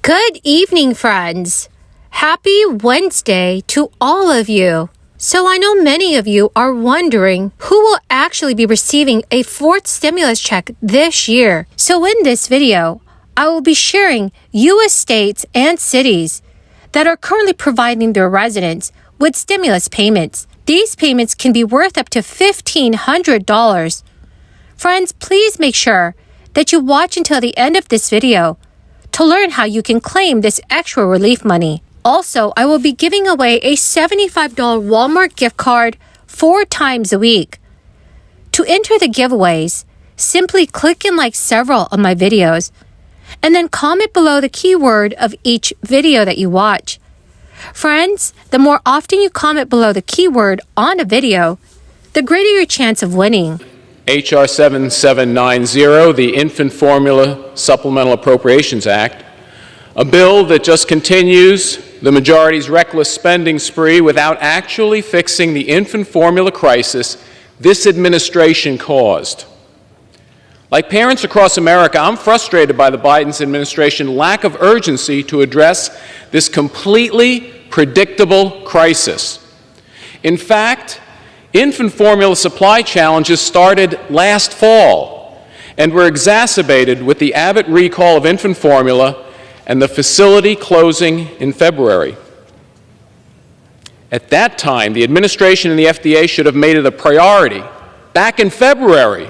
Good evening, friends. Happy Wednesday to all of you. So I know many of you are wondering who will actually be receiving a fourth stimulus check this year. So in this video, I will be sharing U.S. states and cities that are currently providing their residents with stimulus payments. These payments can be worth up to $1,500. Friends, please make sure that you watch until the end of this video to learn how you can claim this extra relief money. Also, I will be giving away a $75 Walmart gift card 4 times a week. To enter the giveaways, simply click and like several of my videos, and then comment below the keyword of each video that you watch. Friends, the more often you comment below the keyword on a video, the greater your chance of winning. H.R. 7790, the Infant Formula Supplemental Appropriations Act, a bill that just continues the majority's reckless spending spree without actually fixing the infant formula crisis this administration caused. Like parents across America, I'm frustrated by the Biden administration's lack of urgency to address this completely predictable crisis. In fact, infant formula supply challenges started last fall and were exacerbated with the Abbott recall of infant formula and the facility closing in February. At that time, the administration and the FDA should have made it a priority back in February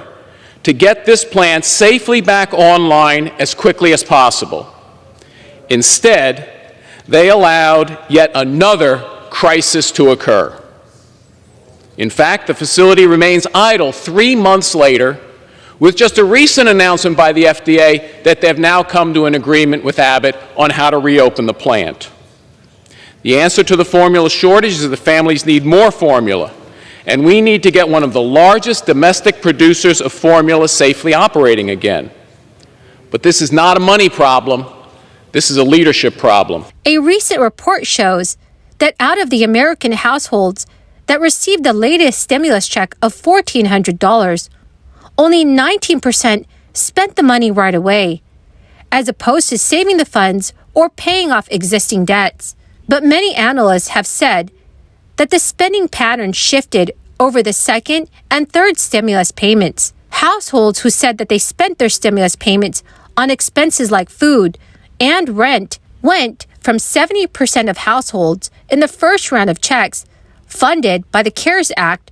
to get this plant safely back online as quickly as possible. Instead, they allowed yet another crisis to occur. In fact, the facility remains idle 3 months later, with just a recent announcement by the FDA that they've now come to an agreement with Abbott on how to reopen the plant. The answer to the formula shortage is that families need more formula, and we need to get one of the largest domestic producers of formula safely operating again. But this is not a money problem. This is a leadership problem. A recent report shows that out of the American households that received the latest stimulus check of $1,400, only 19% spent the money right away, as opposed to saving the funds or paying off existing debts. But many analysts have said that the spending pattern shifted over the second and third stimulus payments. Households who said that they spent their stimulus payments on expenses like food and rent went from 70% of households in the first round of checks funded by the CARES Act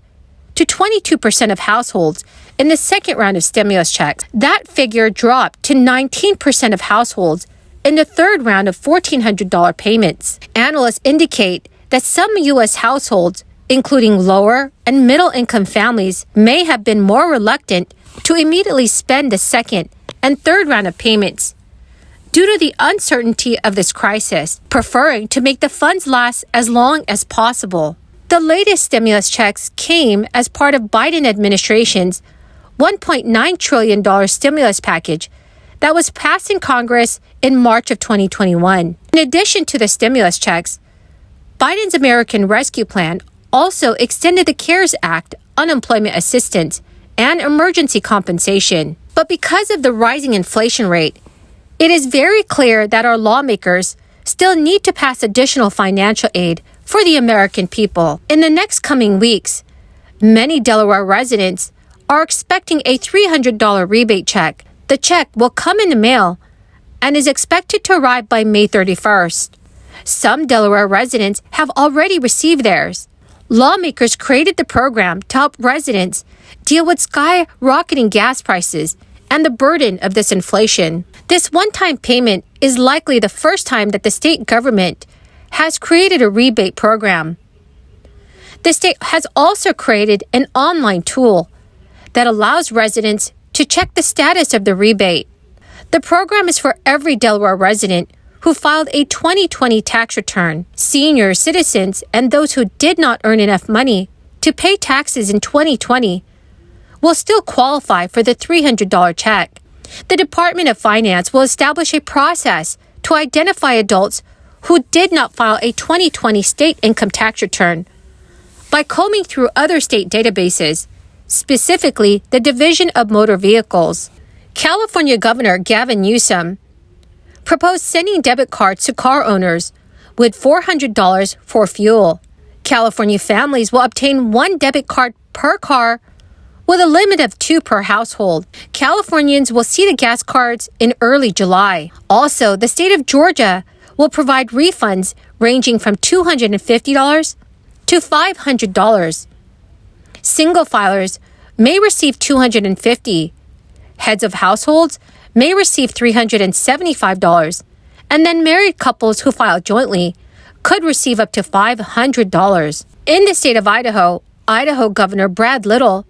to 22% of households in the second round of stimulus checks. That figure dropped to 19% of households in the third round of $1,400 payments. Analysts indicate that some U.S. households, including lower and middle-income families, may have been more reluctant to immediately spend the second and third round of payments due to the uncertainty of this crisis, preferring to make the funds last as long as possible. The latest stimulus checks came as part of Biden administration's $1.9 trillion stimulus package that was passed in Congress in March of 2021. In addition to the stimulus checks, Biden's American Rescue Plan also extended the CARES Act unemployment assistance and emergency compensation. But because of the rising inflation rate, it is very clear that our lawmakers still need to pass additional financial aid for the American people. In the next coming weeks, many Delaware residents are expecting a $300 rebate check. The check will come in the mail and is expected to arrive by May 31st. Some Delaware residents have already received theirs. Lawmakers created the program to help residents deal with skyrocketing gas prices and the burden of this inflation. This one-time payment is likely the first time that the state government has created a rebate program. The state has also created an online tool that allows residents to check the status of the rebate. The program is for every Delaware resident who filed a 2020 tax return. Senior citizens and those who did not earn enough money to pay taxes in 2020 will still qualify for the $300 check. The Department of Finance will establish a process to identify adults who did not file a 2020 state income tax return by combing through other state databases, specifically the Division of Motor Vehicles. California Governor Gavin Newsom proposed sending debit cards to car owners with $400 for fuel. California families will obtain one debit card per car with a limit of 2 per household. Californians will see the gas cards in early July. Also, the state of Georgia will provide refunds ranging from $250 to $500. Single filers may receive $250. Heads of households may receive $375. And then married couples who file jointly could receive up to $500. In the state of Idaho, Idaho Governor Brad Little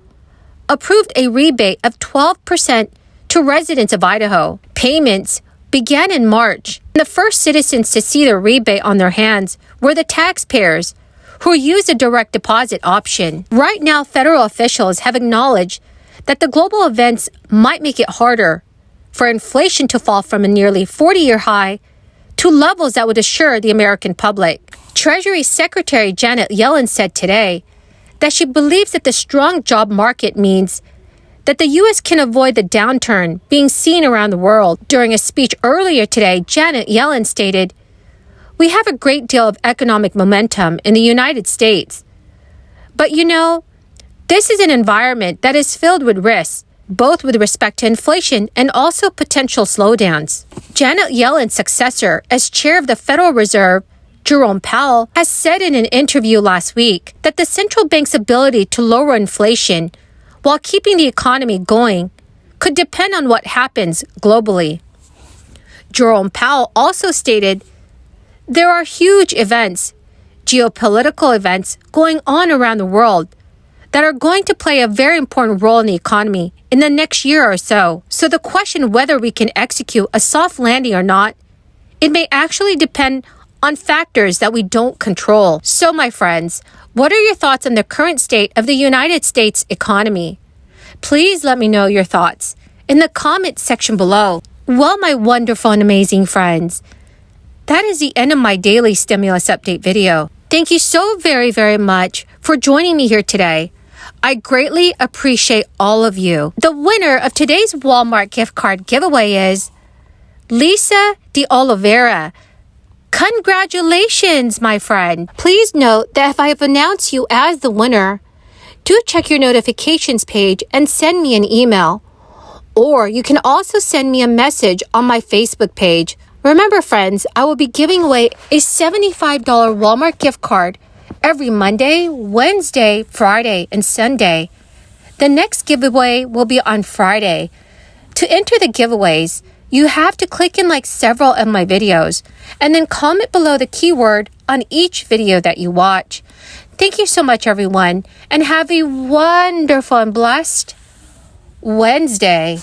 approved a rebate of 12% to residents of Idaho. Payments began in March. The first citizens to see the rebate on their hands were the taxpayers who used a direct deposit option. Right now, federal officials have acknowledged that the global events might make it harder for inflation to fall from a nearly 40-year high to levels that would assure the American public. Treasury Secretary Janet Yellen said today that she believes that the strong job market means that the U.S. can avoid the downturn being seen around the world. During a speech earlier today, Janet Yellen stated, "We have a great deal of economic momentum in the United States. But this is an environment that is filled with risks, both with respect to inflation and also potential slowdowns." Janet Yellen's successor as chair of the Federal Reserve, Jerome Powell, has said in an interview last week that the central bank's ability to lower inflation while keeping the economy going could depend on what happens globally. Jerome Powell also stated, "There are huge events, geopolitical events going on around the world that are going to play a very important role in the economy in the next year or so. So the question whether we can execute a soft landing or not, it may actually depend on factors that we don't control." So, my friends, what are your thoughts on the current state of the United States economy? Please let me know your thoughts in the comment section below. Well, my wonderful and amazing friends, that is the end of my daily stimulus update video. Thank you so very, very much for joining me here today. I greatly appreciate all of you. The winner of today's Walmart gift card giveaway is Lisa de Oliveira. Congratulations, my friend. Please note that if I have announced you as the winner, do check your notifications page and send me an email. Or you can also send me a message on my Facebook page. Remember, friends, I will be giving away a $75 Walmart gift card every Monday, Wednesday, Friday, and Sunday. The next giveaway will be on Friday. To enter the giveaways, you have to click and like several of my videos and then comment below the keyword on each video that you watch. Thank you so much, everyone, and have a wonderful and blessed Wednesday.